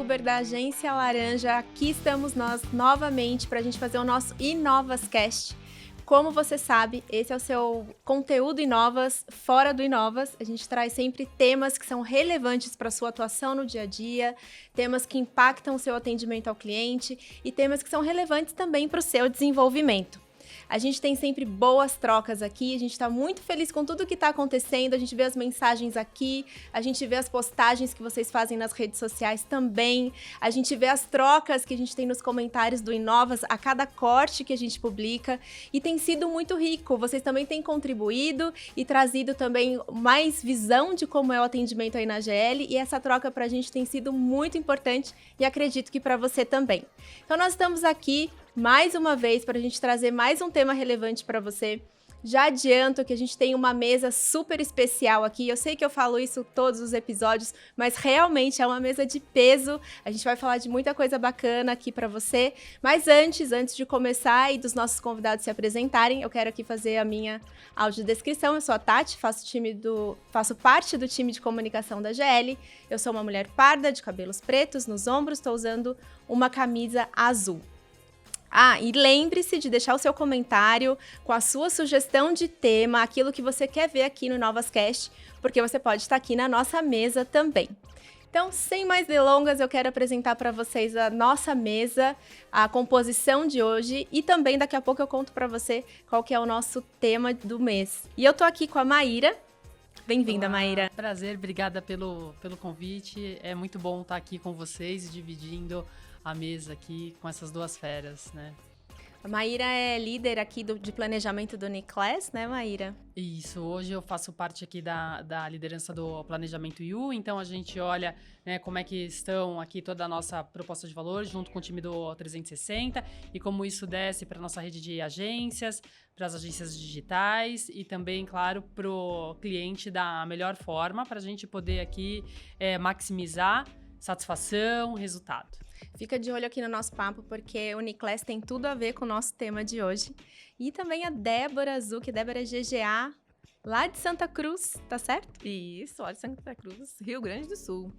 youtuber da Agência Laranja. Aqui estamos nós novamente para a gente fazer o nosso InovasCast. Como você sabe, esse é o seu conteúdo Inovas, fora do Inovas. A gente traz sempre temas que são relevantes para a sua atuação no dia a dia, temas que impactam o seu atendimento ao cliente e temas que são relevantes também para o seu desenvolvimento. A gente tem sempre boas trocas aqui, a gente está muito feliz com tudo que está acontecendo, a gente vê as mensagens aqui, a gente vê as postagens que vocês fazem nas redes sociais também, a gente vê as trocas que a gente tem nos comentários do Inovas a cada corte que a gente publica e tem sido muito rico. Vocês também têm contribuído e trazido também mais visão de como é o atendimento aí na GL e essa troca para a gente tem sido muito importante e acredito que para você também. Então nós estamos aqui mais uma vez para a gente trazer mais um tema relevante para você. Já adianto que a gente tem uma mesa super especial aqui. Eu sei que eu falo isso todos os episódios, mas realmente é uma mesa de peso. A gente vai falar de muita coisa bacana aqui para você. Mas antes de começar e dos nossos convidados se apresentarem, eu quero aqui fazer a minha audiodescrição. Eu sou a Tati, faço parte do time de comunicação da GL. Eu sou uma mulher parda, de cabelos pretos nos ombros, estou usando uma camisa azul. E lembre-se de deixar o seu comentário com a sua sugestão de tema, aquilo que você quer ver aqui no InovasCast, porque você pode estar aqui na nossa mesa também. Então, sem mais delongas, eu quero apresentar para vocês a nossa mesa, a composição de hoje e também daqui a pouco eu conto para você qual que é o nosso tema do mês. E eu tô aqui com a Maíra. Bem-vinda, Maíra. Prazer, obrigada pelo convite. É muito bom estar aqui com vocês, dividindo a mesa aqui com essas duas feras, né? A Maíra é líder aqui de planejamento do Uniclass, né, Maíra? Isso, hoje eu faço parte aqui da liderança do Planejamento U, então a gente olha, né, como é que estão aqui toda a nossa proposta de valor junto com o time do 360 e como isso desce para a nossa rede de agências, para as agências digitais e também, claro, para o cliente da melhor forma para a gente poder aqui maximizar satisfação, resultado. Fica de olho aqui no nosso papo, porque o Uniclass tem tudo a ver com o nosso tema de hoje. E também a Débora Zucchi, Débora GGA, lá de Santa Cruz, tá certo? Isso, lá de Santa Cruz, Rio Grande do Sul.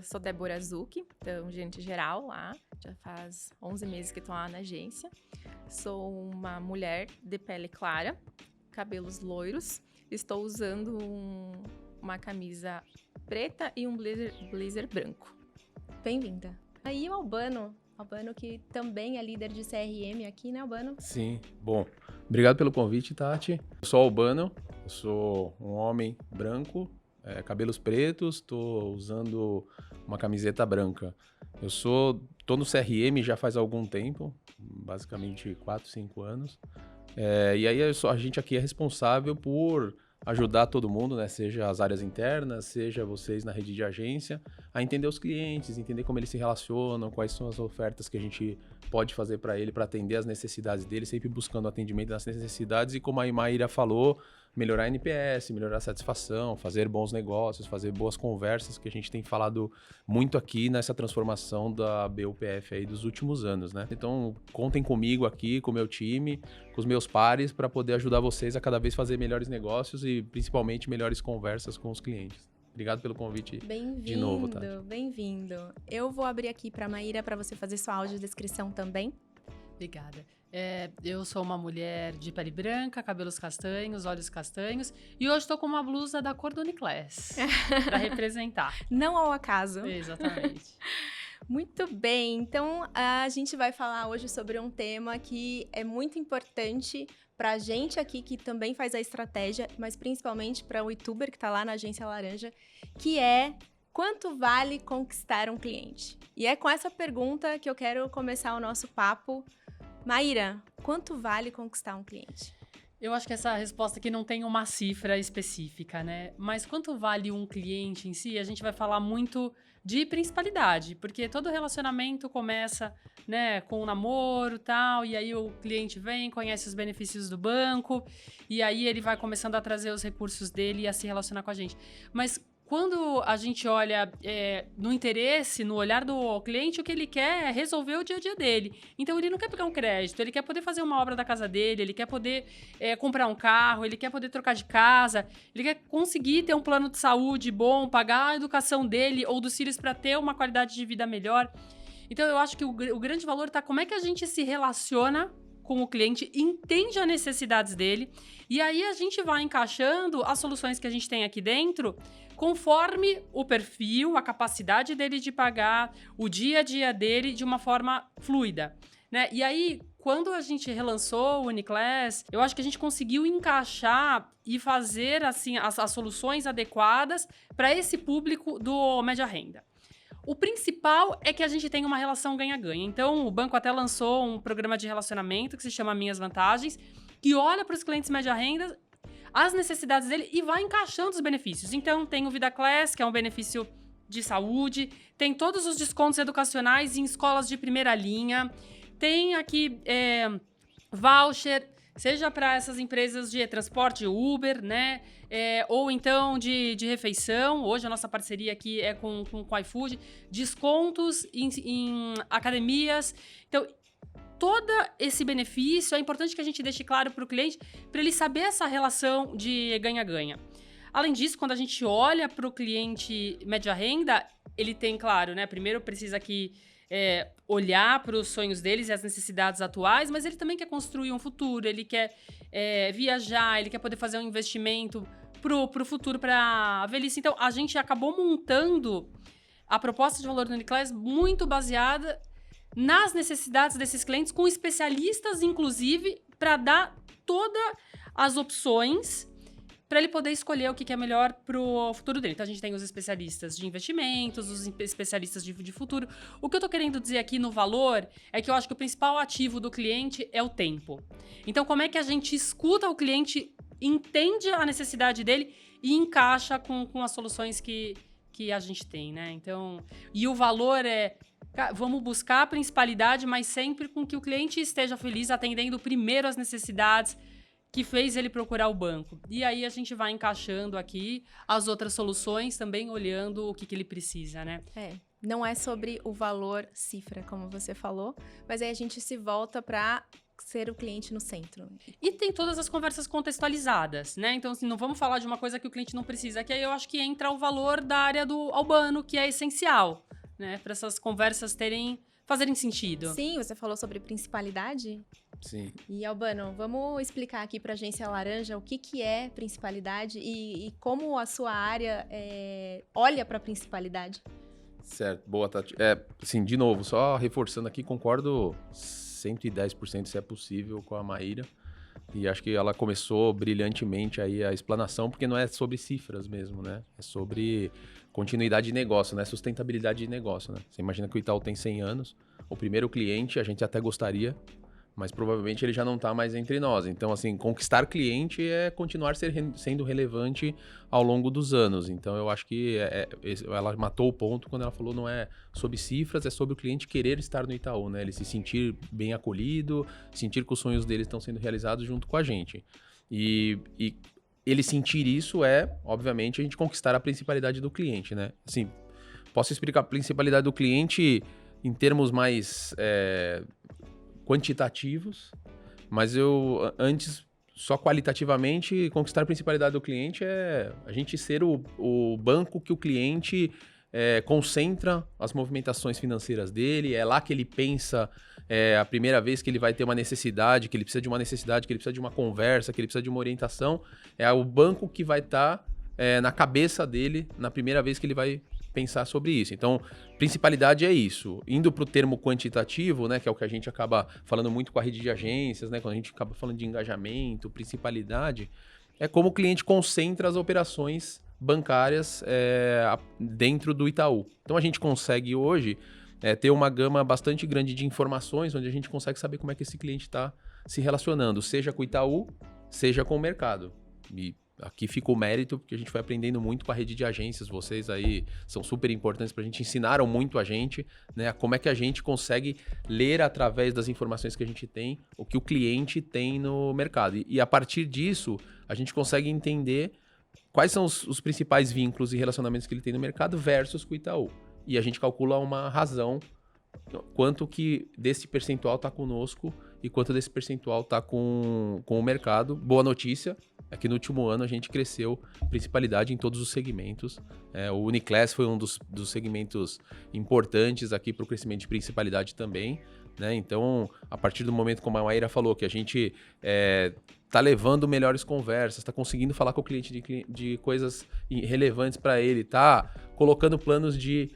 Sou Débora Zucchi, então, gerente geral lá, já faz 11 meses que estou lá na agência. Sou uma mulher de pele clara, cabelos loiros, estou usando uma camisa preta e um blazer branco. Bem-vinda. Aí o Albano que também é líder de CRM aqui, né, Albano? Sim, bom, obrigado pelo convite, Tati. Eu sou Albano, eu sou um homem branco, cabelos pretos, estou usando uma camiseta branca. Tô no CRM já faz algum tempo, basicamente 4, 5 anos. E aí a gente aqui é responsável por ajudar todo mundo, né? Seja as áreas internas, seja vocês na rede de agência, a entender os clientes, entender como eles se relacionam, quais são as ofertas que a gente pode fazer para ele, para atender as necessidades dele, sempre buscando atendimento das necessidades e como a Maíra falou, melhorar a NPS, melhorar a satisfação, fazer bons negócios, fazer boas conversas, que a gente tem falado muito aqui nessa transformação da BUPF aí dos últimos anos, né? Então, contem comigo aqui, com o meu time, com os meus pares, para poder ajudar vocês a cada vez fazer melhores negócios e principalmente melhores conversas com os clientes. Obrigado pelo convite de novo, tá? Bem-vindo. Eu vou abrir aqui para a Maíra para você fazer sua audiodescrição também. Obrigada. Eu sou uma mulher de pele branca, cabelos castanhos, olhos castanhos e hoje estou com uma blusa da cor do Uniclass para representar. Não ao acaso. Exatamente. Muito bem, então a gente vai falar hoje sobre um tema que é muito importante para a gente aqui que também faz a estratégia, mas principalmente para o youtuber que está lá na Agência Laranja, que é: quanto vale conquistar um cliente? E é com essa pergunta que eu quero começar o nosso papo. Maíra, quanto vale conquistar um cliente? Eu acho que essa resposta aqui não tem uma cifra específica, né? Mas quanto vale um cliente em si, a gente vai falar muito de principalidade, porque todo relacionamento começa, né, com um namoro e tal, e aí o cliente vem, conhece os benefícios do banco, e aí ele vai começando a trazer os recursos dele e a se relacionar com a gente. Mas quando a gente olha no interesse, no olhar do cliente, o que ele quer é resolver o dia a dia dele. Então, ele não quer pegar um crédito, ele quer poder fazer uma obra da casa dele, ele quer poder comprar um carro, ele quer poder trocar de casa, ele quer conseguir ter um plano de saúde bom, pagar a educação dele ou dos filhos para ter uma qualidade de vida melhor. Então, eu acho que o grande valor está como é que a gente se relaciona com o cliente, entende as necessidades dele, e aí a gente vai encaixando as soluções que a gente tem aqui dentro conforme o perfil, a capacidade dele de pagar, o dia a dia dele de uma forma fluida, né? E aí, quando a gente relançou o Uniclass, eu acho que a gente conseguiu encaixar e fazer assim as soluções adequadas para esse público do média renda. O principal é que a gente tem uma relação ganha-ganha. Então, o banco até lançou um programa de relacionamento que se chama Minhas Vantagens, que olha para os clientes média-renda, as necessidades dele e vai encaixando os benefícios. Então, tem o Vida Class, que é um benefício de saúde, tem todos os descontos educacionais em escolas de primeira linha, tem aqui voucher, seja para essas empresas de transporte Uber, né? Ou então de refeição. Hoje a nossa parceria aqui é com o iFood. Descontos em academias. Então, todo esse benefício, é importante que a gente deixe claro para o cliente, para ele saber essa relação de ganha-ganha. Além disso, quando a gente olha para o cliente média renda, ele tem, claro, né? Primeiro precisa aqui olhar para os sonhos deles e as necessidades atuais, mas ele também quer construir um futuro, ele quer viajar, ele quer poder fazer um investimento pro futuro, para a velhice. Então, a gente acabou montando a proposta de valor do Uniclass muito baseada nas necessidades desses clientes, com especialistas, inclusive, para dar todas as opções para ele poder escolher o que é melhor pro futuro dele. Então, a gente tem os especialistas de investimentos, os especialistas de futuro. O que eu tô querendo dizer aqui no valor é que eu acho que o principal ativo do cliente é o tempo. Então, como é que a gente escuta o cliente, entende a necessidade dele e encaixa com as soluções que a gente tem, né? Então, e o valor vamos buscar a principalidade, mas sempre com que o cliente esteja feliz, atendendo primeiro as necessidades que fez ele procurar o banco. E aí a gente vai encaixando aqui as outras soluções, também olhando o que ele precisa, né? Não é sobre o valor cifra, como você falou, mas aí a gente se volta para ser o cliente no centro. E tem todas as conversas contextualizadas, né? Então, assim, não vamos falar de uma coisa que o cliente não precisa, que aí eu acho que entra o valor da área do Albano, que é essencial, né? Para essas conversas fazerem sentido. Sim, você falou sobre principalidade. Sim. E, Albano, vamos explicar aqui para a Agência Laranja o que é principalidade e como a sua área olha para a principalidade. Certo. Boa, Tati. Assim, de novo, só reforçando aqui, concordo 110% se é possível com a Maíra. E acho que ela começou brilhantemente aí a explanação, porque não é sobre cifras mesmo, né? É sobre continuidade de negócio, né? Sustentabilidade de negócio, né? Você imagina que o Itaú tem 100 anos, o primeiro cliente a gente até gostaria, mas provavelmente ele já não está mais entre nós. Então, assim, conquistar cliente é continuar sendo relevante ao longo dos anos. Então, eu acho que ela matou o ponto quando ela falou não é sobre cifras, é sobre o cliente querer estar no Itaú, né? Ele se sentir bem acolhido, sentir que os sonhos dele estão sendo realizados junto com a gente. E ele sentir isso obviamente, a gente conquistar a principalidade do cliente, né? Assim, posso explicar a principalidade do cliente em termos mais quantitativos, mas antes, só qualitativamente, conquistar a principalidade do cliente é a gente ser o banco que o cliente concentra as movimentações financeiras dele, é lá que ele pensa a primeira vez que ele vai ter uma necessidade, que ele precisa de uma necessidade, que ele precisa de uma conversa, que ele precisa de uma orientação, é o banco que vai estar na cabeça dele na primeira vez que ele vai pensar sobre isso. Então, principalidade é isso. Indo para o termo quantitativo, né, que é o que a gente acaba falando muito com a rede de agências, né, quando a gente acaba falando de engajamento, principalidade, é como o cliente concentra as operações bancárias dentro do Itaú. Então, a gente consegue hoje ter uma gama bastante grande de informações, onde a gente consegue saber como é que esse cliente está se relacionando, seja com o Itaú, seja com o mercado. E aqui fica o mérito, porque a gente foi aprendendo muito com a rede de agências. Vocês aí são super importantes para a gente, ensinaram muito a gente, né? Como é que a gente consegue ler através das informações que a gente tem, o que o cliente tem no mercado. E a partir disso, a gente consegue entender quais são os principais vínculos e relacionamentos que ele tem no mercado versus com o Itaú. E a gente calcula uma razão, quanto que desse percentual está conosco e quanto desse percentual está com o mercado. Boa notícia é que no último ano a gente cresceu principalidade em todos os segmentos. O Uniclass foi um dos segmentos importantes aqui para o crescimento de principalidade também, né? Então, a partir do momento, como a Maíra falou, que a gente está levando melhores conversas, está conseguindo falar com o cliente de coisas relevantes para ele, está colocando planos de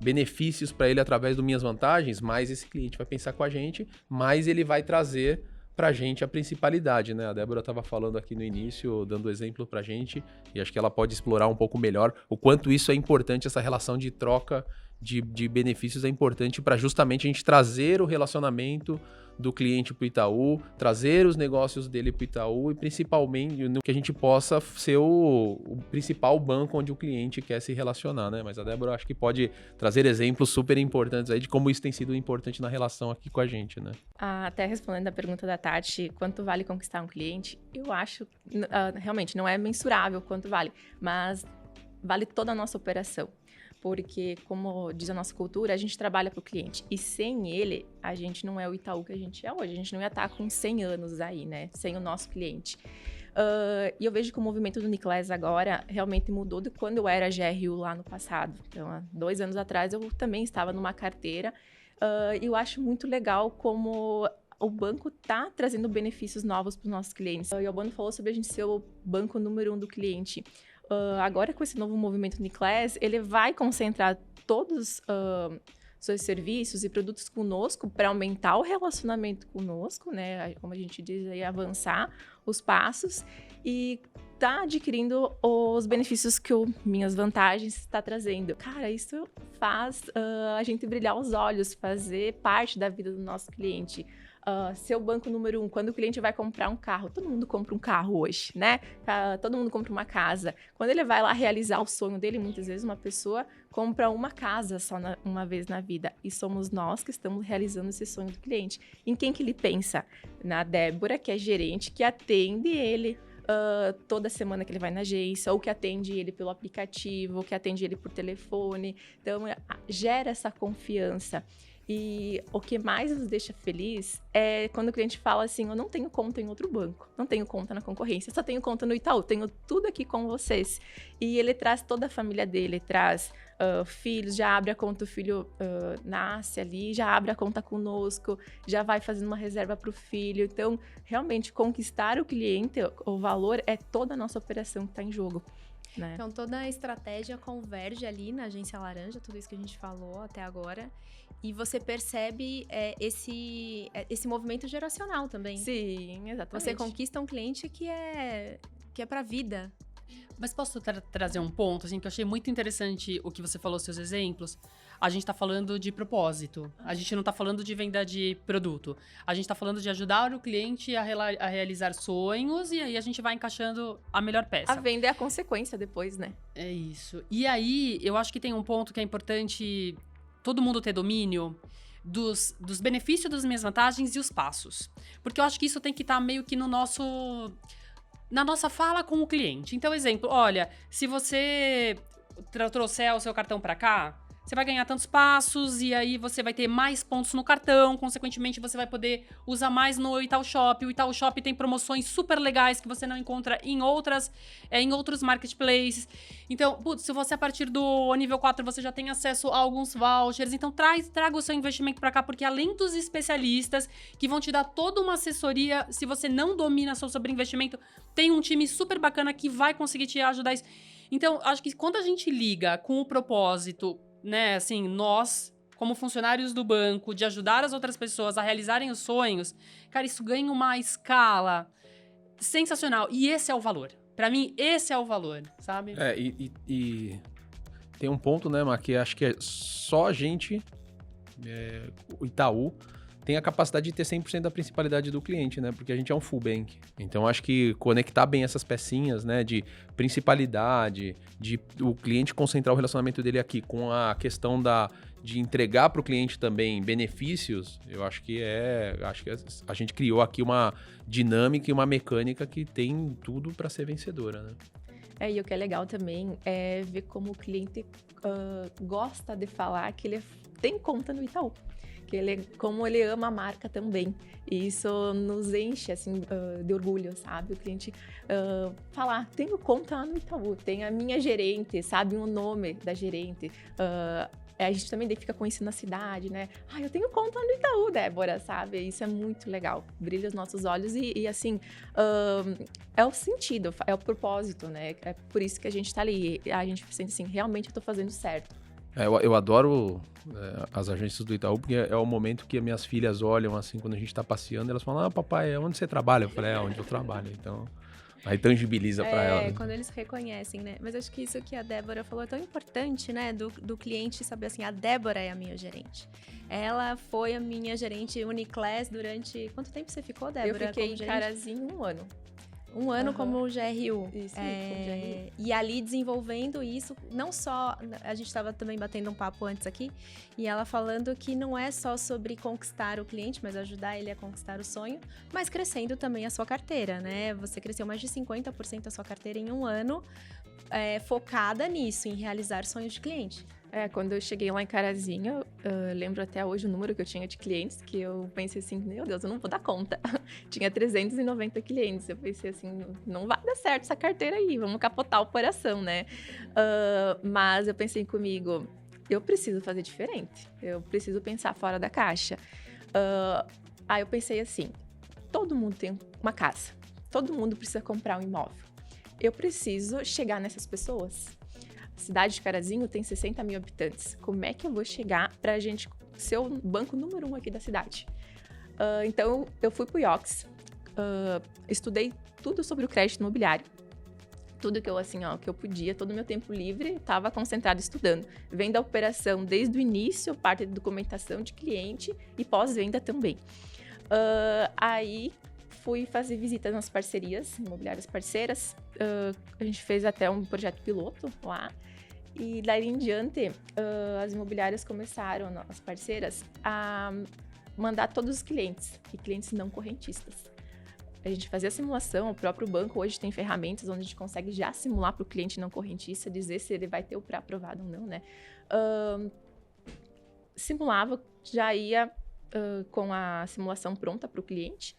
benefícios para ele através do Minhas Vantagens, mais esse cliente vai pensar com a gente, mais ele vai trazer para a gente a principalidade, né? A Débora estava falando aqui no início, dando exemplo para a gente, e acho que ela pode explorar um pouco melhor o quanto isso é importante, essa relação de troca de benefícios é importante para justamente a gente trazer o relacionamento do cliente para o Itaú, trazer os negócios dele para o Itaú e principalmente no que a gente possa ser o principal banco onde o cliente quer se relacionar, né? Mas a Débora acho que pode trazer exemplos super importantes aí de como isso tem sido importante na relação aqui com a gente, né? Até respondendo a pergunta da Tati, quanto vale conquistar um cliente? Eu acho, realmente, não é mensurável quanto vale, mas vale toda a nossa operação. Porque, como diz a nossa cultura, a gente trabalha para o cliente. E sem ele, a gente não é o Itaú que a gente é hoje. A gente não ia estar com 100 anos aí, né? Sem o nosso cliente. E eu vejo que o movimento do Uniclass agora realmente mudou de quando eu era GRU lá no passado. Então, há 2 anos atrás, eu também estava numa carteira. E eu acho muito legal como o banco está trazendo benefícios novos para os nossos clientes. E o Albano falou sobre a gente ser o banco número 1 do cliente. Agora, com esse novo movimento Uniclass, ele vai concentrar todos seus serviços e produtos conosco para aumentar o relacionamento conosco, né? Como a gente diz aí, avançar os passos e tá adquirindo os benefícios que o Minhas Vantagens está trazendo. Cara, isso faz a gente brilhar os olhos, fazer parte da vida do nosso cliente. Ser o banco número 1, quando o cliente vai comprar um carro, todo mundo compra um carro hoje, né? Todo mundo compra uma casa. Quando ele vai lá realizar o sonho dele, muitas vezes uma pessoa compra uma casa só uma vez na vida. E somos nós que estamos realizando esse sonho do cliente. Em quem que ele pensa? Na Débora, que é gerente, que atende ele toda semana que ele vai na agência, ou que atende ele pelo aplicativo, ou que atende ele por telefone. Então, gera essa confiança. E o que mais nos deixa feliz é quando o cliente fala assim, eu não tenho conta em outro banco, não tenho conta na concorrência, só tenho conta no Itaú, tenho tudo aqui com vocês. E ele traz toda a família dele, traz filhos, já abre a conta, o filho nasce ali, já abre a conta conosco, já vai fazendo uma reserva para o filho. Então, realmente, conquistar o cliente, o valor é toda a nossa operação que está em jogo. Né? Então, toda a estratégia converge ali na Agência Laranja, tudo isso que a gente falou até agora. E você percebe esse movimento geracional também. Sim, exatamente. Você conquista um cliente que é pra vida. Mas posso trazer um ponto, assim, que eu achei muito interessante o que você falou, seus exemplos. A gente tá falando de propósito. A gente não tá falando de venda de produto. A gente tá falando de ajudar o cliente a realizar sonhos e aí a gente vai encaixando a melhor peça. A venda é a consequência depois, né? É isso. E aí, eu acho que tem um ponto que é importante todo mundo ter domínio dos benefícios, das minhas vantagens e os passos. Porque eu acho que isso tem que estar meio que na nossa fala com o cliente. Então, exemplo, olha, se você trouxer o seu cartão para cá, você vai ganhar tantos passos e aí você vai ter mais pontos no cartão, consequentemente você vai poder usar mais no Itaú Shop. O Itaú Shop tem promoções super legais que você não encontra em outros marketplaces. Então, se você a partir do nível 4 você já tem acesso a alguns vouchers, então traga o seu investimento para cá, porque além dos especialistas que vão te dar toda uma assessoria, se você não domina sobre investimento, tem um time super bacana que vai conseguir te ajudar isso. Então, acho que quando a gente liga com o propósito, né, assim, nós, como funcionários do banco, de ajudar as outras pessoas a realizarem os sonhos, cara, isso ganha uma escala sensacional. E esse é o valor. Pra mim, esse é o valor, sabe? E tem um ponto, né, Mar, que acho que é só a gente, o Itaú, tem a capacidade de ter 100% da principalidade do cliente, né? Porque a gente é um full bank. Então, acho que conectar bem essas pecinhas, né? De principalidade, de o cliente concentrar o relacionamento dele aqui com a questão de entregar para o cliente também benefícios, eu acho que a gente criou aqui uma dinâmica e uma mecânica que tem tudo para ser vencedora, né? E o que é legal também é ver como o cliente gosta de falar que ele tem conta no Itaú. Como ele ama a marca também. E isso nos enche, assim, de orgulho, sabe? O cliente falar, tenho conta lá no Itaú, tem a minha gerente, sabe? O nome da gerente. A gente também fica com isso na cidade, né? Eu tenho conta no Itaú, Débora, sabe? Isso é muito legal. Brilha os nossos olhos e assim, é o sentido, é o propósito, né? É por isso que a gente tá ali. A gente sente assim, realmente eu tô fazendo certo. Eu adoro as agências do Itaú, porque é o momento que as minhas filhas olham, assim, quando a gente tá passeando, elas falam, papai, onde você trabalha? Eu falei, onde eu trabalho, então... Aí tangibiliza pra ela. Né? Quando eles reconhecem, né? Mas acho que isso que a Débora falou é tão importante, né? Do cliente saber assim, a Débora é a minha gerente. Ela foi a minha gerente Uniclass durante... Quanto tempo você ficou, Débora? Eu fiquei em Carazinho 1 ano. 1 ano como GRU. Isso, como GRU. E ali desenvolvendo isso, não só... A gente estava também batendo um papo antes aqui, e ela falando que não é só sobre conquistar o cliente, mas ajudar ele a conquistar o sonho, mas crescendo também a sua carteira, né? Você cresceu mais de 50% a sua carteira em 1 ano, focada nisso, em realizar sonhos de cliente. Quando eu cheguei lá em Carazinho, eu lembro até hoje o número que eu tinha de clientes, que eu pensei assim, meu Deus, eu não vou dar conta. Tinha 390 clientes, eu pensei assim, não vai dar certo essa carteira aí, vamos capotar a operação, né? Mas eu pensei comigo, eu preciso fazer diferente, eu preciso pensar fora da caixa. Aí eu pensei assim, todo mundo tem uma casa, todo mundo precisa comprar um imóvel. Eu preciso chegar nessas pessoas. A cidade de Carazinho tem 60 mil habitantes. Como é que eu vou chegar para a gente ser o banco número 1 aqui da cidade? Então, eu fui para o IOX, estudei tudo sobre o crédito imobiliário. Tudo que eu podia, todo o meu tempo livre, estava concentrado estudando. Vendo a operação desde o início, parte de documentação de cliente e pós-venda também. Aí, fui fazer visitas nas parcerias, imobiliárias parceiras. A gente fez até um projeto piloto lá. E daí em diante, as imobiliárias começaram, as parceiras, a mandar todos os clientes, e clientes não correntistas. A gente fazia a simulação, o próprio banco hoje tem ferramentas onde a gente consegue já simular para o cliente não correntista, dizer se ele vai ter o pré-aprovado ou não, né? Simulava, já ia com a simulação pronta para o cliente,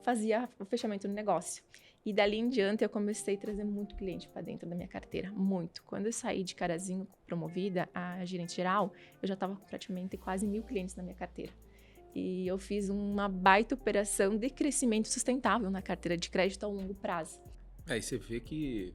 fazia o fechamento do negócio. E dali em diante eu comecei a trazer muito cliente para dentro da minha carteira, muito. Quando eu saí de Carazinho promovida a gerente geral, eu já estava com praticamente quase 1.000 clientes na minha carteira. E eu fiz uma baita operação de crescimento sustentável na carteira de crédito a longo prazo. E você vê que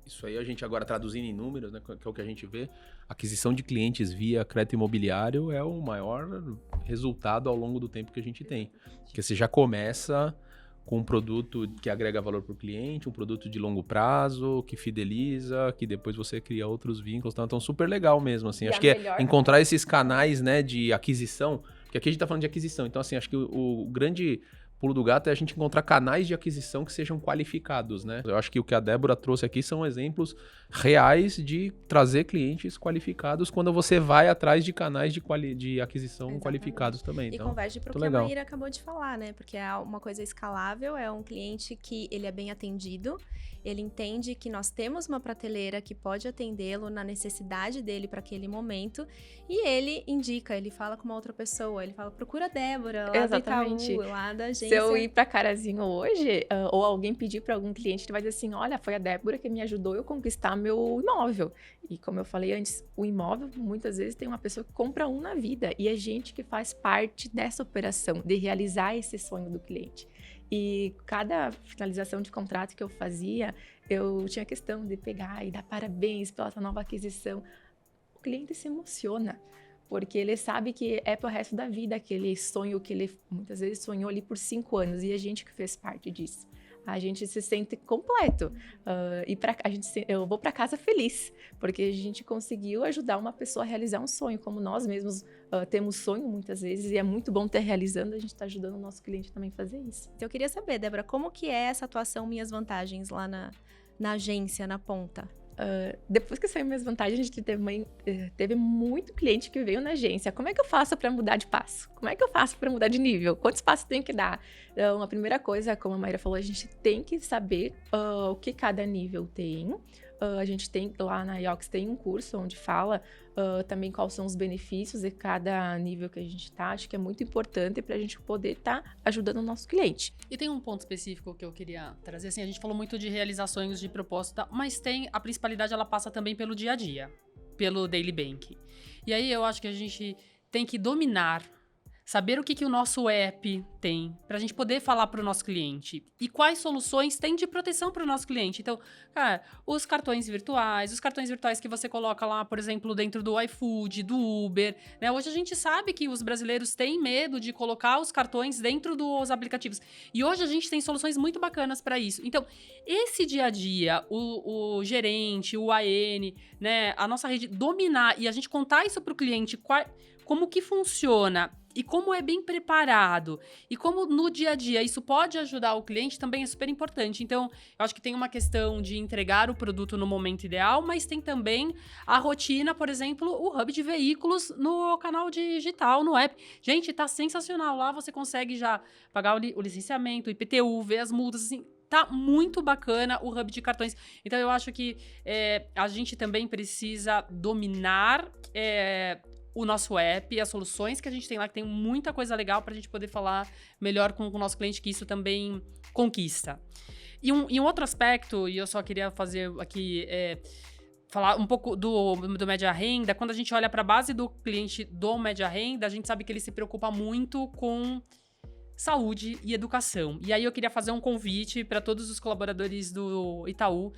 isso aí a gente agora traduzindo em números, né, que é o que a gente vê, aquisição de clientes via crédito imobiliário é o maior resultado ao longo do tempo que a gente tem. Porque você já começa com um produto que agrega valor para o cliente, um produto de longo prazo, que fideliza, que depois você cria outros vínculos. Então, super legal mesmo, assim. Acho que é encontrar esses canais, né, de aquisição, porque aqui a gente está falando de aquisição. Então, assim, acho que o grande pulo do gato é a gente encontrar canais de aquisição que sejam qualificados, né? Eu acho que o que a Débora trouxe aqui são exemplos reais de trazer clientes qualificados quando você vai atrás de canais de aquisição Exatamente. qualificados também. E então, converge para o que a Maíra acabou de falar, né? Porque é uma coisa escalável, é um cliente que ele é bem atendido, ele entende que nós temos uma prateleira que pode atendê-lo na necessidade dele para aquele momento e ele indica, ele fala com uma outra pessoa, ele fala, procura a Débora lá do Itaú, lá da agência. Se eu ir para Carazinho hoje, ou alguém pedir para algum cliente, ele vai dizer assim, olha, foi a Débora que me ajudou a conquistar meu imóvel. E como eu falei antes, o imóvel muitas vezes tem uma pessoa que compra um na vida e é gente que faz parte dessa operação, de realizar esse sonho do cliente. E cada finalização de contrato que eu fazia, eu tinha questão de pegar e dar parabéns pela nova aquisição. O cliente se emociona, porque ele sabe que é pro resto da vida aquele sonho que ele muitas vezes sonhou ali por 5 anos e a gente que fez parte disso. A gente se sente completo eu vou para casa feliz, porque a gente conseguiu ajudar uma pessoa a realizar um sonho, como nós mesmos temos sonho muitas vezes e é muito bom ter realizando, a gente está ajudando o nosso cliente também a fazer isso. Então eu queria saber, Débora, como que é essa atuação Minhas Vantagens lá na agência, na ponta? Depois que saiu minhas vantagens, a gente teve muito cliente que veio na agência. Como é que eu faço para mudar de passo? Como é que eu faço para mudar de nível? Quantos passos tem que dar? Então, a primeira coisa, como a Mayra falou, a gente tem que saber o que cada nível tem. A gente tem, lá na IOX tem um curso onde fala também quais são os benefícios de cada nível que a gente está. Acho que é muito importante para a gente poder estar ajudando o nosso cliente. E tem um ponto específico que eu queria trazer, assim, a gente falou muito de realizações de proposta, mas a principalidade ela passa também pelo dia a dia, pelo daily bank. E aí eu acho que a gente tem que dominar, saber o que o nosso app tem, para a gente poder falar para o nosso cliente. E quais soluções tem de proteção para o nosso cliente. Então, cara, os cartões virtuais que você coloca lá, por exemplo, dentro do iFood, do Uber, né? Hoje a gente sabe que os brasileiros têm medo de colocar os cartões dentro dos aplicativos. E hoje a gente tem soluções muito bacanas para isso. Então, esse dia a dia, o gerente, o AN, né? A nossa rede dominar e a gente contar isso para o cliente, como que funciona e como é bem preparado e como no dia a dia isso pode ajudar o cliente também é super importante. Então, eu acho que tem uma questão de entregar o produto no momento ideal, mas tem também a rotina, por exemplo, o hub de veículos no canal digital, no app. Gente, tá sensacional. Lá você consegue já pagar o licenciamento, o IPTU, ver as multas, assim. Tá muito bacana o hub de cartões. Então, eu acho que a gente também precisa dominar o nosso app e as soluções que a gente tem lá, que tem muita coisa legal para a gente poder falar melhor com o nosso cliente, que isso também conquista. E um outro aspecto, e eu só queria fazer aqui, falar um pouco do média renda. Quando a gente olha para a base do cliente do média renda, a gente sabe que ele se preocupa muito com saúde e educação. E aí eu queria fazer um convite para todos os colaboradores do Itaú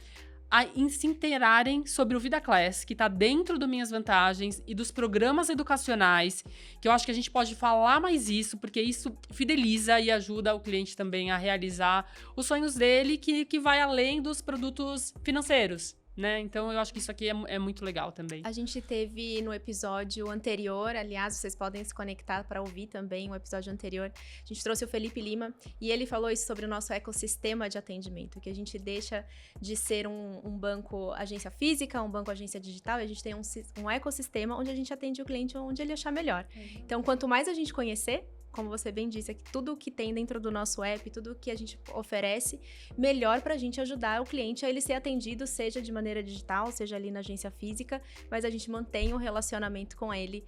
a se inteirarem sobre o Vida Class, que está dentro do Minhas Vantagens e dos programas educacionais, que eu acho que a gente pode falar mais isso, porque isso fideliza e ajuda o cliente também a realizar os sonhos dele, que vai além dos produtos financeiros, né? Então, eu acho que isso aqui é muito legal também. A gente teve no episódio anterior, aliás, vocês podem se conectar para ouvir também o episódio anterior, a gente trouxe o Felipe Lima e ele falou isso sobre o nosso ecossistema de atendimento, que a gente deixa de ser um banco agência física, um banco agência digital, e a gente tem um ecossistema onde a gente atende o cliente onde ele achar melhor. Então, quanto mais a gente conhecer, como você bem disse, é que tudo que tem dentro do nosso app, tudo que a gente oferece, melhor para a gente ajudar o cliente a ele ser atendido, seja de maneira digital, seja ali na agência física, mas a gente mantém o relacionamento com ele.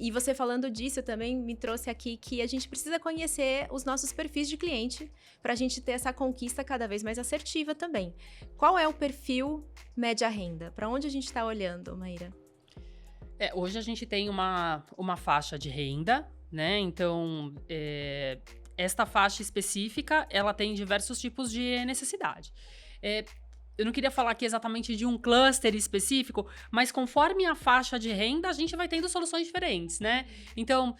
E você falando disso também me trouxe aqui que a gente precisa conhecer os nossos perfis de cliente para a gente ter essa conquista cada vez mais assertiva também. Qual é o perfil média renda? Para onde a gente está olhando, Maíra? Hoje a gente tem uma faixa de renda, né? Então, esta faixa específica, ela tem diversos tipos de necessidade. Eu não queria falar aqui exatamente de um cluster específico, mas conforme a faixa de renda, a gente vai tendo soluções diferentes, né? Então,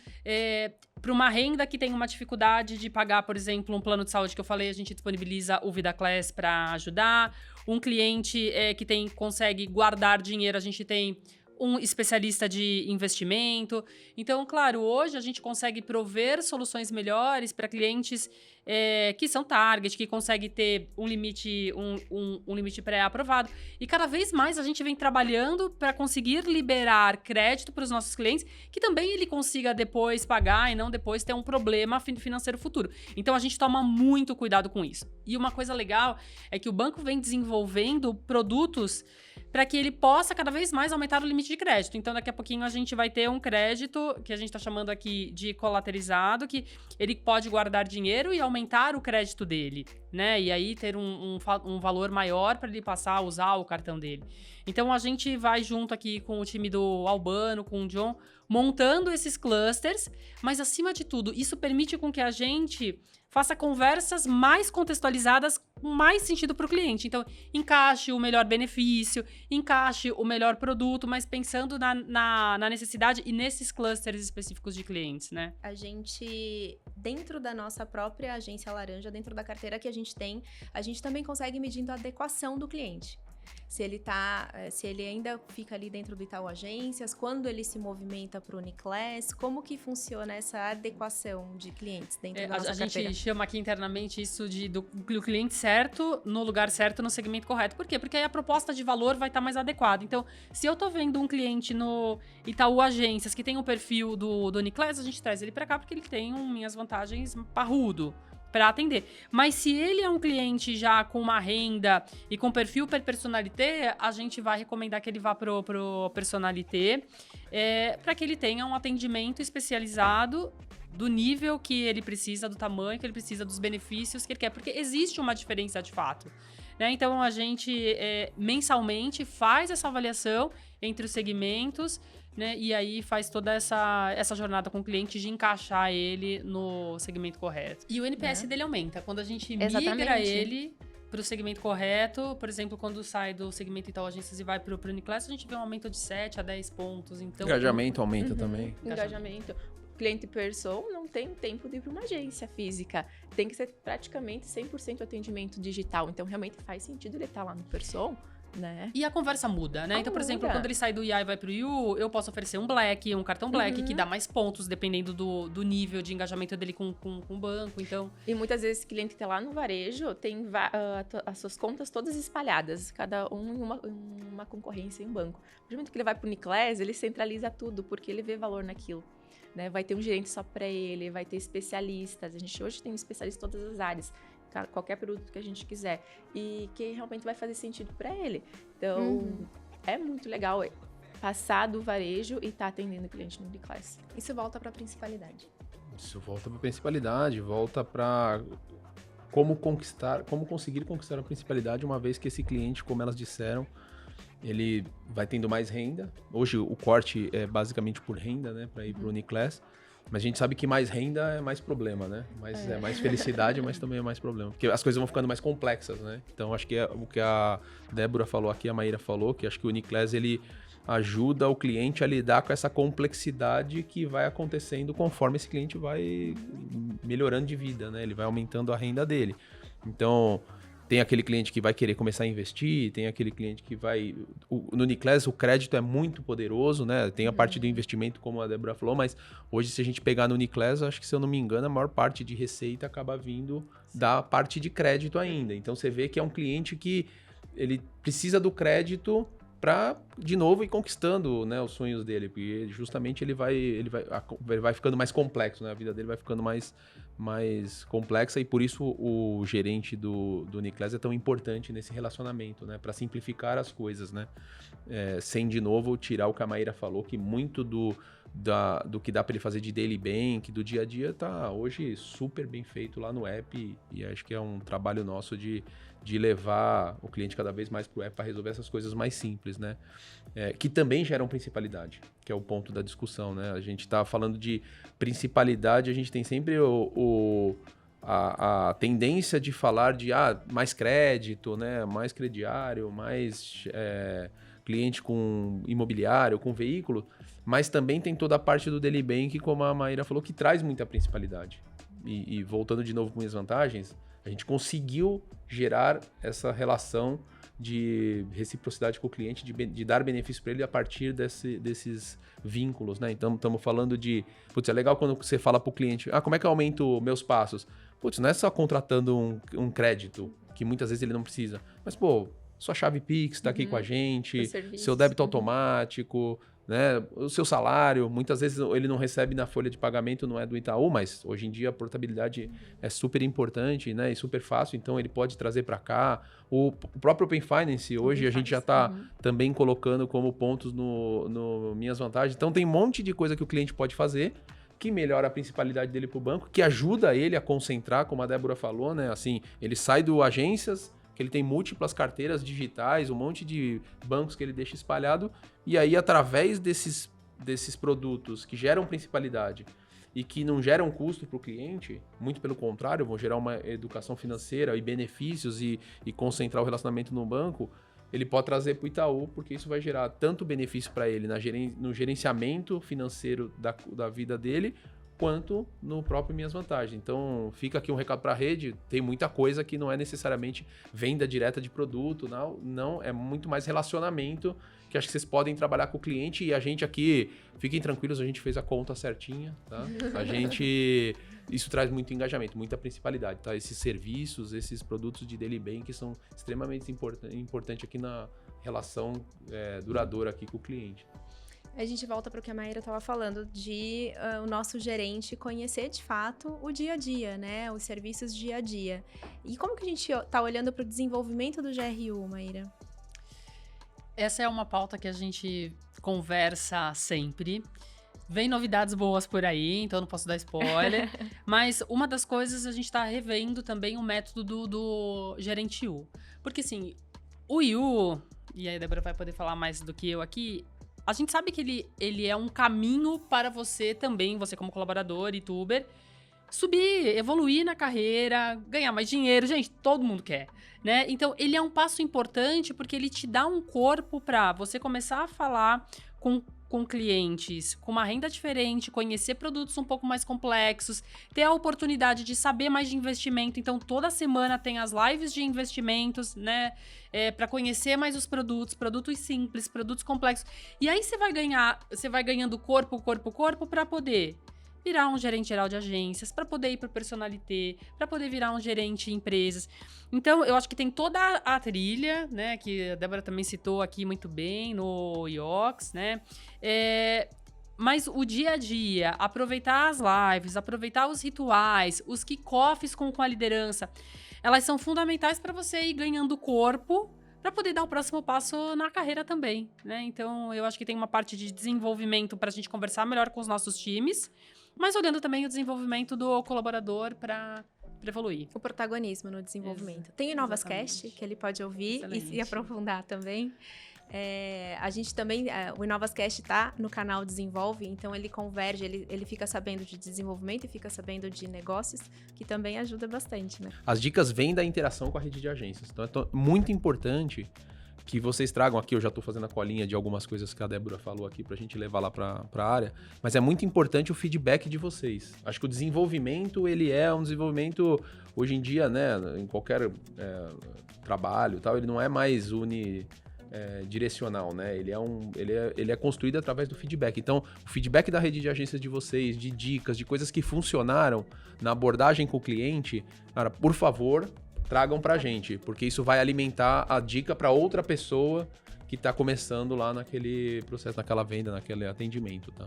para uma renda que tem uma dificuldade de pagar, por exemplo, um plano de saúde que eu falei, a gente disponibiliza o Vida Class para ajudar. Um cliente que consegue guardar dinheiro, a gente tem um especialista de investimento. Então, claro, hoje a gente consegue prover soluções melhores para clientes que são target, que conseguem ter um limite pré-aprovado. E cada vez mais a gente vem trabalhando para conseguir liberar crédito para os nossos clientes, que também ele consiga depois pagar e não depois ter um problema financeiro futuro. Então, a gente toma muito cuidado com isso. E uma coisa legal é que o banco vem desenvolvendo produtos para que ele possa cada vez mais aumentar o limite de crédito. Então, daqui a pouquinho a gente vai ter um crédito, que a gente está chamando aqui de colateralizado, que ele pode guardar dinheiro e aumentar o crédito dele, né? E aí ter um valor maior para ele passar a usar o cartão dele. Então, a gente vai junto aqui com o time do Albano, com o John, montando esses clusters, mas acima de tudo, isso permite com que a gente faça conversas mais contextualizadas, com mais sentido para o cliente. Então, encaixe o melhor benefício, encaixe o melhor produto, mas pensando na necessidade e nesses clusters específicos de clientes, né? A gente, dentro da nossa própria agência laranja, dentro da carteira que a gente tem, a gente também consegue medindo a adequação do cliente. Se ele ainda fica ali dentro do Itaú Agências, quando ele se movimenta para o Uniclass, como que funciona essa adequação de clientes dentro da nossa carteira? A gente chama aqui internamente isso do cliente certo, no lugar certo, no segmento correto. Por quê? Porque aí a proposta de valor vai estar mais adequada. Então, se eu tô vendo um cliente no Itaú Agências que tem um perfil do Uniclass, a gente traz ele para cá porque ele tem minhas vantagens parrudo para atender. Mas se ele é um cliente já com uma renda e com perfil per personalité, a gente vai recomendar que ele vá pro personalité, para que ele tenha um atendimento especializado do nível que ele precisa, do tamanho que ele precisa, dos benefícios que ele quer, porque existe uma diferença de fato. Né? Então, a gente mensalmente faz essa avaliação entre os segmentos, né? E aí faz toda essa jornada com o cliente de encaixar ele no segmento correto. E o NPS dele aumenta. Quando a gente migra ele para o segmento correto, por exemplo, quando sai do segmento Itaú Agências e vai para o Uniclass, a gente vê um aumento de 7 a 10 pontos. Então, engajamento aumenta também. Engajamento. Cliente person não tem tempo de ir para uma agência física. Tem que ser praticamente 100% atendimento digital. Então, realmente faz sentido ele estar lá no person, né? E a conversa muda, né? Então, por exemplo, quando ele sai do IA e vai pro IU, eu posso oferecer um cartão Black, que dá mais pontos, dependendo do nível de engajamento dele com o banco, então... E muitas vezes o cliente que tá lá no varejo tem as suas contas todas espalhadas, cada um em uma concorrência em um banco. No momento que ele vai pro Uniclass, ele centraliza tudo, porque ele vê valor naquilo. Né? Vai ter um gerente só para ele, vai ter especialistas. A gente hoje tem especialistas em todas as áreas, qualquer produto que a gente quiser, e que realmente vai fazer sentido para ele. Então, é muito legal passar do varejo e estar atendendo o cliente no Uniclass. Isso volta para a principalidade. Isso volta para a principalidade, volta para como conseguir conquistar a principalidade, uma vez que esse cliente, como elas disseram, ele vai tendo mais renda. Hoje o corte é basicamente por renda, né, para ir para o Uniclass. Mas a gente sabe que mais renda é mais problema, né? É mais felicidade, mas também é mais problema. Porque as coisas vão ficando mais complexas, né? Então, acho que o que a Débora falou aqui, a Maíra falou, que acho que o Uniclass, ele ajuda o cliente a lidar com essa complexidade que vai acontecendo conforme esse cliente vai melhorando de vida, né? Ele vai aumentando a renda dele. Então, tem aquele cliente que vai querer começar a investir, tem aquele cliente que vai... No Uniclass, o crédito é muito poderoso, né? Tem a parte do investimento, como a Débora falou, mas hoje, se a gente pegar no Uniclass, acho que, se eu não me engano, a maior parte de receita acaba vindo da parte de crédito ainda. Então, você vê que é um cliente que ele precisa do crédito para, de novo, ir conquistando, né, os sonhos dele, porque justamente ele vai ficando mais complexo, né? A vida dele vai ficando mais complexa, e por isso o gerente do Uniclass é tão importante nesse relacionamento, né? Para simplificar as coisas, né? Sem, de novo, tirar o que a Maíra falou, que muito do que dá para ele fazer de daily bank, do dia a dia, tá hoje super bem feito lá no app, e acho que é um trabalho nosso de levar o cliente cada vez mais pro app para resolver essas coisas mais simples, né? Que também geram principalidade, que é o ponto da discussão, né? A gente tá falando de principalidade, a gente tem sempre a tendência de falar de mais crédito, né? Mais crediário, mais cliente com imobiliário, com veículo, mas também tem toda a parte do daily bank, como a Maíra falou, que traz muita principalidade. E voltando de novo com minhas vantagens, a gente conseguiu gerar essa relação de reciprocidade com o cliente, de dar benefício para ele a partir desses vínculos, né? Então, estamos falando de... Putz, é legal quando você fala para o cliente, como é que eu aumento meus passos? Putz, não é só contratando um crédito, que muitas vezes ele não precisa, mas, sua chave Pix está aqui com a gente, seu débito automático, né? O seu salário, muitas vezes ele não recebe na folha de pagamento, não é do Itaú, mas hoje em dia a portabilidade é super importante, né? E super fácil, então ele pode trazer para cá. O próprio Open Finance, hoje a gente já está também colocando como pontos no Minhas Vantagens. Então tem um monte de coisa que o cliente pode fazer que melhora a principalidade dele para o banco, que ajuda ele a concentrar, como a Débora falou, né? Assim, ele sai do agências, que ele tem múltiplas carteiras digitais, um monte de bancos que ele deixa espalhado, e aí, através desses produtos que geram principalidade e que não geram custo para o cliente, muito pelo contrário, vão gerar uma educação financeira e benefícios e concentrar o relacionamento no banco, ele pode trazer para o Itaú, porque isso vai gerar tanto benefício para ele no gerenciamento financeiro da vida dele, quanto no próprio Minhas Vantagens. Então, fica aqui um recado para a rede, tem muita coisa que não é necessariamente venda direta de produto, não, é muito mais relacionamento, que acho que vocês podem trabalhar com o cliente, e a gente aqui, fiquem tranquilos, a gente fez a conta certinha, tá? Isso traz muito engajamento, muita principalidade, tá? Esses serviços, esses produtos de daily bank são extremamente importantes aqui na relação duradoura aqui com o cliente. A gente volta para o que a Maíra estava falando, de o nosso gerente conhecer de fato o dia a dia, né? Os serviços dia a dia. E como que a gente está olhando para o desenvolvimento do GRU, Maíra? Essa é uma pauta que a gente conversa sempre. Vem novidades boas por aí, então não posso dar spoiler. Mas uma das coisas, a gente está revendo também o método do gerente U. Porque assim, o U, e aí a Débora vai poder falar mais do que eu aqui, a gente sabe que ele é um caminho para você também, você como colaborador, youtuber, subir, evoluir na carreira, ganhar mais dinheiro. Gente, todo mundo quer, né? Então, ele é um passo importante porque ele te dá um corpo para você começar a falar com clientes com uma renda diferente, conhecer produtos um pouco mais complexos, ter a oportunidade de saber mais de investimento. Então, toda semana tem as lives de investimentos, né? Para conhecer mais os produtos simples, produtos complexos. E aí você vai ganhando corpo para poder virar um gerente geral de agências, para poder ir para o personalité, para poder virar um gerente em empresas. Então, eu acho que tem toda a trilha, né, que a Débora também citou aqui muito bem no IOX, né, mas o dia a dia, aproveitar as lives, aproveitar os rituais, os kickoffs com a liderança, elas são fundamentais para você ir ganhando corpo para poder dar o próximo passo na carreira também, né? Então, eu acho que tem uma parte de desenvolvimento para a gente conversar melhor com os nossos times, mas olhando também o desenvolvimento do colaborador para evoluir. O protagonismo no desenvolvimento. Tem o InovasCast, que ele pode ouvir e se aprofundar também. A gente também, o InovasCast está no canal Desenvolve, então ele converge, ele fica sabendo de desenvolvimento e fica sabendo de negócios, que também ajuda bastante, né? As dicas vêm da interação com a rede de agências. Então, é muito importante que vocês tragam aqui, eu já estou fazendo a colinha de algumas coisas que a Débora falou aqui para a gente levar lá para a área, mas é muito importante o feedback de vocês. Acho que o desenvolvimento, ele é um desenvolvimento, hoje em dia, né, em qualquer trabalho, tal, ele não é mais direcional, né? Ele é construído através do feedback. Então, o feedback da rede de agências de vocês, de dicas, de coisas que funcionaram na abordagem com o cliente, cara, por favor, tragam pra gente, porque isso vai alimentar a dica para outra pessoa que tá começando lá naquele processo, naquela venda, naquele atendimento, tá?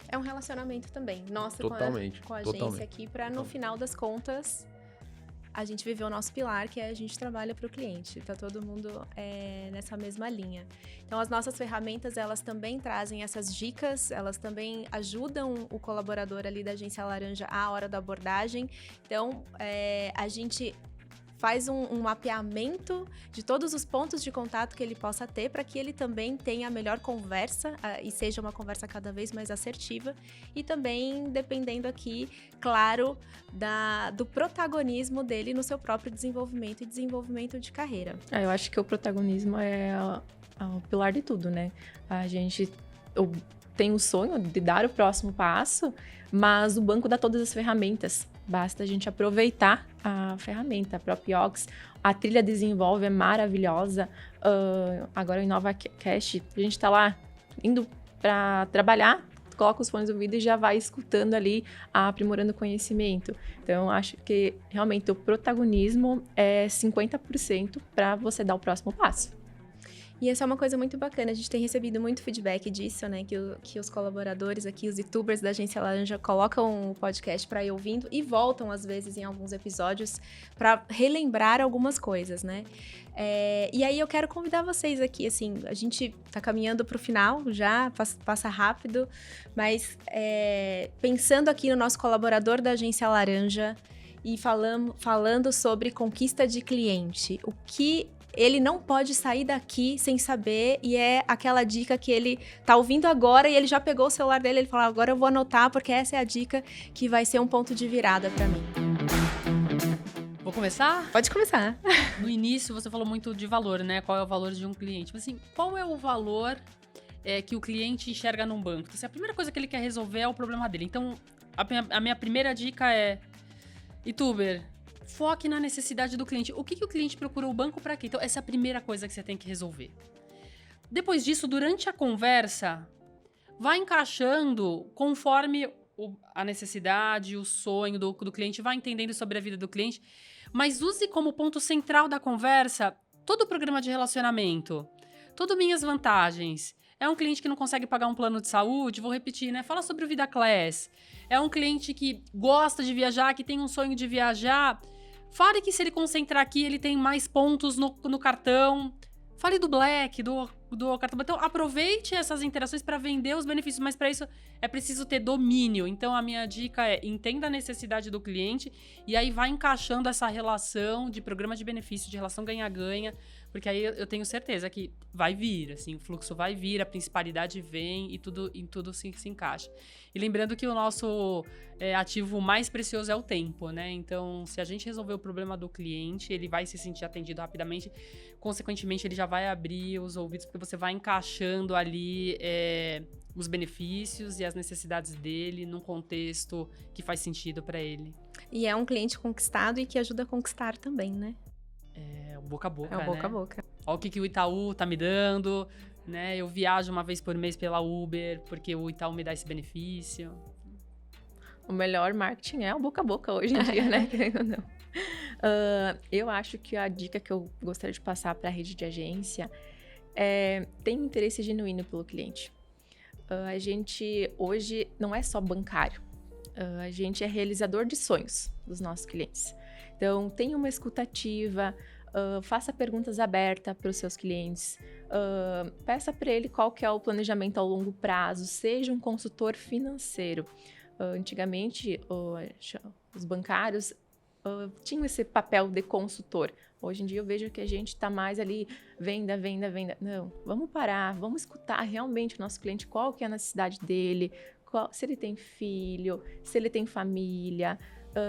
É um relacionamento também, nossa, totalmente, com a agência aqui, para no final das contas a gente viver o nosso pilar, que é a gente trabalha para o cliente. Tá todo mundo nessa mesma linha. Então, as nossas ferramentas, elas também trazem essas dicas, elas também ajudam o colaborador ali da Agência Laranja à hora da abordagem. Então, a gente faz um mapeamento de todos os pontos de contato que ele possa ter para que ele também tenha a melhor conversa e seja uma conversa cada vez mais assertiva e também dependendo aqui, claro, do protagonismo dele no seu próprio desenvolvimento e desenvolvimento de carreira. Eu acho que o protagonismo é o pilar de tudo, né? Eu tenho o sonho de dar o próximo passo, mas o banco dá todas as ferramentas. Basta a gente aproveitar a ferramenta, a própria IOX. A trilha Desenvolve é maravilhosa. Agora o InovaCast, a gente está lá indo para trabalhar, coloca os fones no ouvido e já vai escutando ali, aprimorando o conhecimento. Então, acho que realmente o protagonismo é 50% para você dar o próximo passo. E essa é uma coisa muito bacana, a gente tem recebido muito feedback disso, né, que os colaboradores aqui, os youtubers da Agência Laranja colocam o podcast para ir ouvindo e voltam, às vezes, em alguns episódios para relembrar algumas coisas, né. E aí eu quero convidar vocês aqui, assim, a gente tá caminhando para o final já, passa rápido, mas pensando aqui no nosso colaborador da Agência Laranja e falando sobre conquista de cliente, o que ele não pode sair daqui sem saber, e é aquela dica que ele tá ouvindo agora e ele já pegou o celular dele, ele fala, agora eu vou anotar porque essa é a dica que vai ser um ponto de virada para mim. Vou começar? Pode começar. No início você falou muito de valor, né? Qual é o valor de um cliente? Mas assim, qual é o valor que o cliente enxerga num banco? Então, assim, a primeira coisa que ele quer resolver é o problema dele. Então, a minha primeira dica é, Ituber, foque na necessidade do cliente. O que o cliente procurou o banco para quê? Então, essa é a primeira coisa que você tem que resolver. Depois disso, durante a conversa, vai encaixando conforme a necessidade, o sonho do cliente, vai entendendo sobre a vida do cliente, mas use como ponto central da conversa todo o programa de relacionamento, todas minhas vantagens. É um cliente que não consegue pagar um plano de saúde, vou repetir, né? Fala sobre o Vida Class. É um cliente que gosta de viajar, que tem um sonho de viajar. Fale que se ele concentrar aqui, ele tem mais pontos no cartão. Fale do Black, do cartão. Então, aproveite essas interações para vender os benefícios, mas para isso é preciso ter domínio. Então, a minha dica é entenda a necessidade do cliente e aí vai encaixando essa relação de programa de benefício, de relação ganha-ganha, porque aí eu tenho certeza que vai vir, assim, o fluxo vai vir, a principalidade vem e tudo se encaixa. E lembrando que o nosso ativo mais precioso é o tempo, né? Então, se a gente resolver o problema do cliente, ele vai se sentir atendido rapidamente, consequentemente, ele já vai abrir os ouvidos, porque você vai encaixando ali os benefícios e as necessidades dele num contexto que faz sentido para ele. E é um cliente conquistado e que ajuda a conquistar também, né? É o boca a boca, É o boca né? a boca. Olha o que o Itaú tá me dando, né? Eu viajo uma vez por mês pela Uber, porque o Itaú me dá esse benefício. O melhor marketing é o boca a boca hoje em dia, né? Não. Eu acho que a dica que eu gostaria de passar para a rede de agência é ter interesse genuíno pelo cliente. A gente hoje não é só bancário, a gente é realizador de sonhos dos nossos clientes. Então, tenha uma escutativa, faça perguntas abertas para os seus clientes, peça para ele qual que é o planejamento ao longo prazo, seja um consultor financeiro. Antigamente, os bancários tinham esse papel de consultor. Hoje em dia eu vejo que a gente está mais ali, venda. Não, vamos parar, vamos escutar realmente o nosso cliente, qual que é a necessidade dele, se ele tem filho, se ele tem família,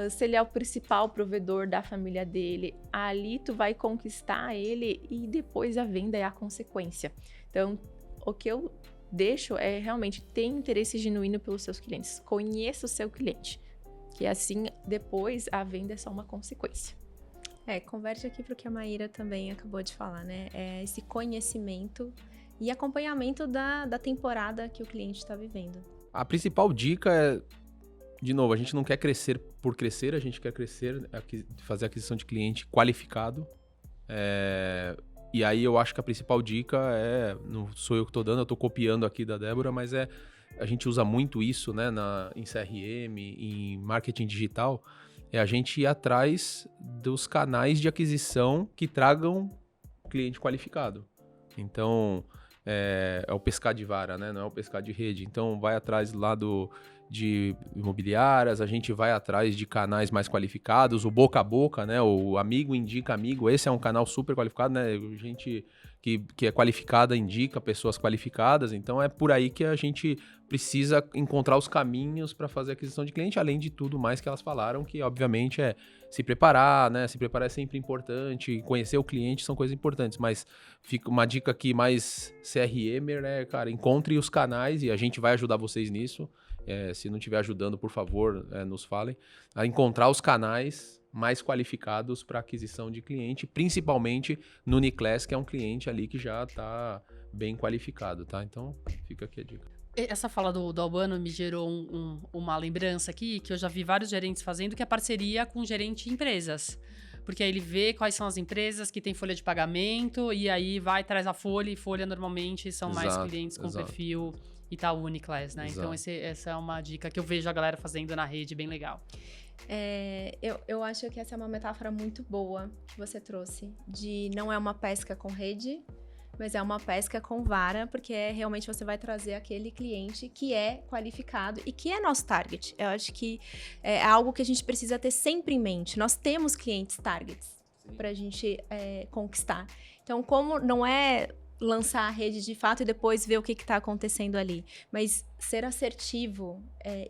se ele é o principal provedor da família dele. Ali tu vai conquistar ele e depois a venda é a consequência. Então, o que eu deixo é realmente ter interesse genuíno pelos seus clientes. Conheça o seu cliente, que assim depois a venda é só uma consequência. Converte aqui para o que a Maíra também acabou de falar, né? É esse conhecimento e acompanhamento da temporada que o cliente está vivendo. A principal dica é, de novo, a gente não quer crescer por crescer, a gente quer crescer, fazer aquisição de cliente qualificado. E aí eu acho que a principal dica não sou eu que estou dando, eu estou copiando aqui da Débora, mas a gente usa muito isso, né, em CRM, em marketing digital, é a gente ir atrás dos canais de aquisição que tragam cliente qualificado. Então, é o pescar de vara, né, não é o pescar de rede. Então, vai atrás lá de imobiliárias, a gente vai atrás de canais mais qualificados, o boca a boca, né? O amigo indica amigo, esse é um canal super qualificado, né? Gente que é qualificada indica pessoas qualificadas, então é por aí que a gente precisa encontrar os caminhos para fazer a aquisição de cliente, além de tudo mais que elas falaram, que obviamente é se preparar, né? Se preparar é sempre importante, conhecer o cliente são coisas importantes, mas fica uma dica aqui mais CRM, né, cara? Encontre os canais e a gente vai ajudar vocês nisso. Se não estiver ajudando, por favor, nos falem, a encontrar os canais mais qualificados para aquisição de cliente, principalmente no Uniclass, que é um cliente ali que já está bem qualificado, tá? Então, fica aqui a dica. Essa fala do Albano me gerou uma lembrança aqui, que eu já vi vários gerentes fazendo, que é parceria com gerente de empresas. Porque aí ele vê quais são as empresas que têm folha de pagamento, e aí vai, traz a folha, e folha normalmente são mais clientes com perfil Itaú Uniclass, né? Exato. Então, essa é uma dica que eu vejo a galera fazendo na rede, bem legal. Eu acho que essa é uma metáfora muito boa que você trouxe, de não é uma pesca com rede, mas é uma pesca com vara, porque realmente você vai trazer aquele cliente que é qualificado e que é nosso target. Eu acho que é algo que a gente precisa ter sempre em mente. Nós temos clientes targets para a gente conquistar. Então, como não é lançar a rede de fato e depois ver o que está acontecendo ali, mas ser assertivo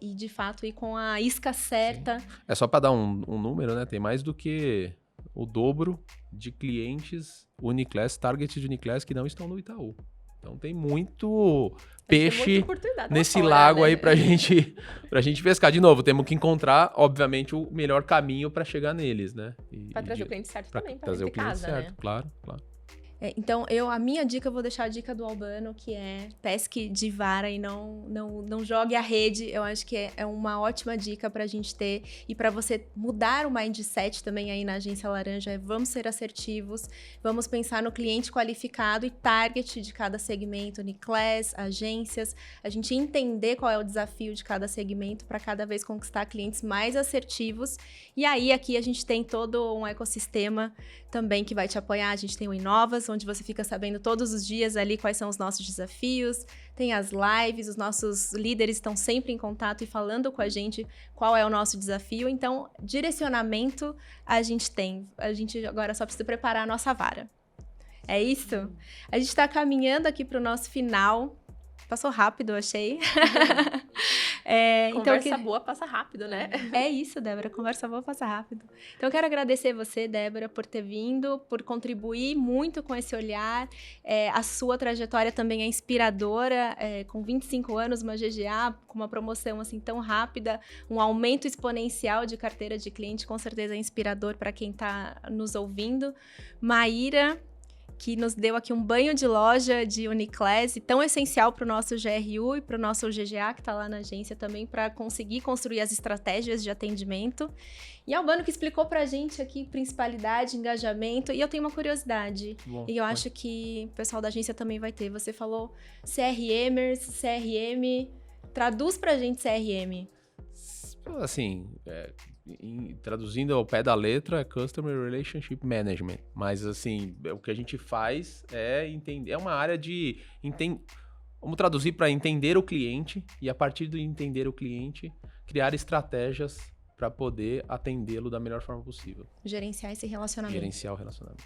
e de fato ir com a isca certa. Sim. É só para dar um número, né? Tem mais do que o dobro de clientes Uniclass, targets de Uniclass que não estão no Itaú. Então tem muito Tem peixe muita oportunidade lá nesse fora, lago né? aí pra gente pescar. De novo, temos que encontrar, obviamente, o melhor caminho para chegar neles, né? Pra trazer o cliente certo pra também, pra trazer o dentro de cliente casa, certo, né? claro. Então, a minha dica, eu vou deixar a dica do Albano, que é pesque de vara e não jogue a rede. Eu acho que é uma ótima dica pra gente ter. E pra você mudar o mindset também aí na Agência Laranja, vamos ser assertivos, vamos pensar no cliente qualificado e target de cada segmento, Uniclass, agências, a gente entender qual é o desafio de cada segmento para cada vez conquistar clientes mais assertivos. E aí, aqui a gente tem todo um ecossistema também que vai te apoiar. A gente tem o Inovas, onde você fica sabendo todos os dias ali quais são os nossos desafios. Tem as lives, os nossos líderes estão sempre em contato e falando com a gente qual é o nosso desafio. Então, direcionamento a gente tem. A gente agora só precisa preparar a nossa vara. É isso? A gente está caminhando aqui para o nosso final. Passou rápido, eu achei. Conversa boa passa rápido, né? É isso, Débora. Conversa boa passa rápido. Então, eu quero agradecer você, Débora, por ter vindo, por contribuir muito com esse olhar. A sua trajetória também é inspiradora. Com 25 anos, uma GGA, com uma promoção assim tão rápida, um aumento exponencial de carteira de cliente, com certeza é inspirador para quem está nos ouvindo. Maíra, que nos deu aqui um banho de loja de Uniclass, tão essencial para o nosso GRU e para o nosso GGA, que está lá na agência também, para conseguir construir as estratégias de atendimento. E Albano que explicou para a gente aqui principalidade, engajamento, e eu tenho uma curiosidade, e eu acho que o pessoal da agência também vai ter. Você falou CRMers, CRM, traduz para a gente CRM. Assim, traduzindo ao pé da letra, é Customer Relationship Management. Mas, assim, o que a gente faz é entender. É uma área de. Vamos traduzir para entender o cliente e, a partir de entender o cliente, criar estratégias para poder atendê-lo da melhor forma possível. Gerenciar esse relacionamento. Gerenciar o relacionamento.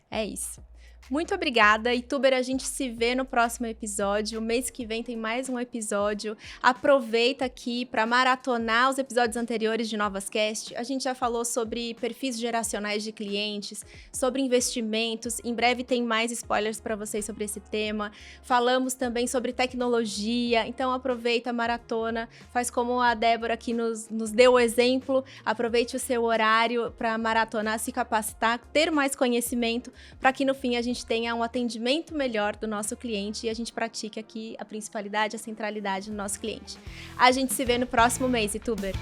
É isso. Muito obrigada, Ituber, a gente se vê no próximo episódio. O mês que vem tem mais um episódio. Aproveita aqui para maratonar os episódios anteriores de NovasCast. A gente já falou sobre perfis geracionais de clientes, sobre investimentos. Em breve tem mais spoilers para vocês sobre esse tema. Falamos também sobre tecnologia. Então aproveita, maratona, faz como a Débora aqui nos deu o exemplo. Aproveite o seu horário para maratonar, se capacitar, ter mais conhecimento, para que no fim a gente tenha um atendimento melhor do nosso cliente e a gente pratique aqui a principalidade, a centralidade do nosso cliente. A gente se vê no próximo mês, Ituber.